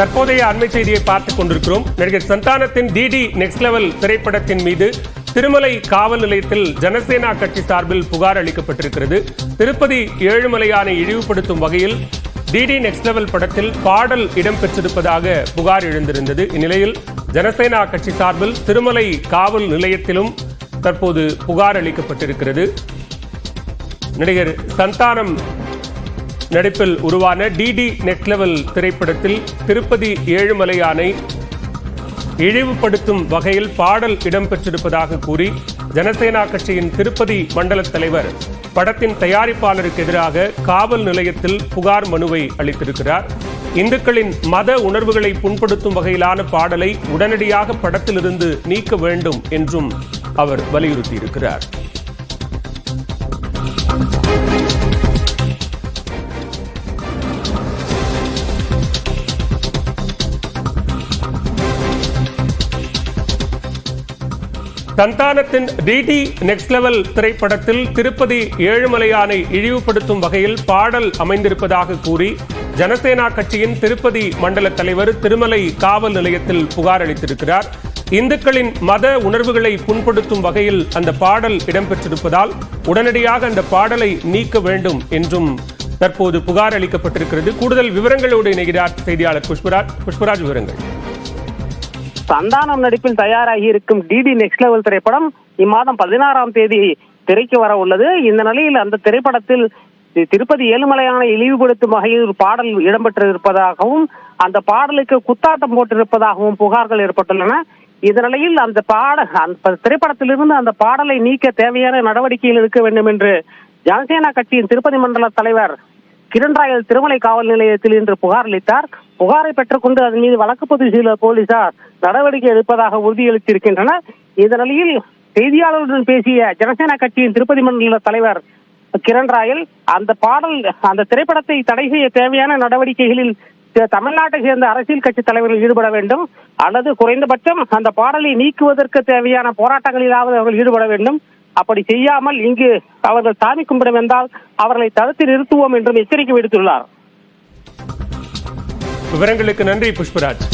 தற்போதைய அண்மை செய்தியை பார்த்துக் கொண்டிருக்கிறோம். நடிகர் சந்தானத்தின் டிடி நெக்ஸ்ட் லெவல் திரைப்படத்தின் மீது திருமலை காவல் நிலையத்தில் ஜனசேனா கட்சி சார்பில் புகார் அளிக்கப்பட்டிருக்கிறது. திருப்பதி ஏழுமலையானை இழிவுபடுத்தும் வகையில் டிடி நெக்ஸ்ட் லெவல் படத்தில் பாடல் இடம்பெற்றிருப்பதாக புகார் எழுந்திருந்தது. இந்நிலையில் ஜனசேனா கட்சி சார்பில் திருமலை காவல் நிலையத்திலும் தற்போது புகார் அளிக்கப்பட்டிருக்கிறது. நடிகர் சந்தானம் நடிப்பில் உருவான டிடி நெக்ஸ்ட் லெவல் திரைப்படத்தில் திருப்பதி ஏழுமலையானை இழிவுபடுத்தும் வகையில் பாடல் இடம்பெற்றிருப்பதாக கூறி ஜனசேனா கட்சியின் திருப்பதி மண்டல தலைவர் படத்தின் தயாரிப்பாளருக்கு எதிராக காவல் நிலையத்தில் புகார் மனுவை அளித்திருக்கிறார். இந்துக்களின் மத உணர்வுகளை புண்படுத்தும் வகையிலான பாடலை உடனடியாக படத்திலிருந்து நீக்க வேண்டும் என்றும் அவர் வலியுறுத்தியிருக்கிறார். சந்தானத்தின் டிடி நெக்ஸ்ட் லெவல் திரைப்படத்தில் திருப்பதி ஏழுமலையானை இழிவுபடுத்தும் வகையில் பாடல் அமைந்திருப்பதாக கூறி ஜனசேனா கட்சியின் திருப்பதி மண்டல தலைவர் திருமலை காவல் நிலையத்தில் புகார் அளித்திருக்கிறார். இந்துக்களின் மத உணர்வுகளை புண்படுத்தும் வகையில் அந்த பாடல் இடம்பெற்றிருப்பதால் உடனடியாக அந்த பாடலை நீக்க வேண்டும் என்றும் தற்போது புகார் அளிக்கப்பட்டிருக்கிறது. கூடுதல் விவரங்களோடு இணைகிறார் செய்தியாளர் புஷ்பராஜ். விவரங்கள். சந்தானம் நடிப்பில் தயாராகி இருக்கும் டிடி நெக்ஸ்ட் லெவல் திரைப்படம் இம்மாதம் 16ஆம் தேதி திரைக்கு வர உள்ளது. இந்த நிலையில் அந்த திரைப்படத்தில் திருப்பதி ஏழுமலையானை இழிவுபடுத்தும் வகையில் ஒரு பாடல் இடம்பெற்றிருப்பதாகவும் அந்த பாடலுக்கு குத்தாட்டம் போட்டிருப்பதாகவும் புகார்கள் ஏற்பட்டுள்ளன. இந்த நிலையில் அந்த திரைப்படத்திலிருந்து அந்த பாடலை நீக்க தேவையான நடவடிக்கைகள் எடுக்க வேண்டும் என்று ஜனசேனா கட்சியின் திருப்பதி மண்டல தலைவர் கிரண் ராயல் திருமலை காவல் நிலையத்தில் இன்று புகார் அளித்தார். புகாரை பெற்றுக் கொண்டு அதன் மீது வழக்கு பதிவு செய்த போலீசார் நடவடிக்கை எடுப்பதாக உறுதியளித்திருக்கின்றனர். இந்த நிலையில் செய்தியாளர்களுடன் பேசிய ஜனசேனா கட்சியின் திருப்பதி மண்டல தலைவர் கிரண் ராயல் அந்த திரைப்படத்தை தடை செய்ய தேவையான நடவடிக்கைகளில் தமிழ்நாட்டை சேர்ந்த அரசியல் கட்சி தலைவர்கள் ஈடுபட வேண்டும், அல்லது குறைந்தபட்சம் அந்த பாடலை நீக்குவதற்கு தேவையான போராட்டங்களிலாவது அவர்கள் ஈடுபட வேண்டும். அப்படி செய்யாமல் இங்கு அவர்கள் சாமி கும்பிட வந்தால் அவர்களை தடுத்து நிறுத்துவோம் என்றும் எச்சரிக்கை விடுத்துள்ளார். விவரங்களுக்கு நன்றி புஷ்பராஜ்.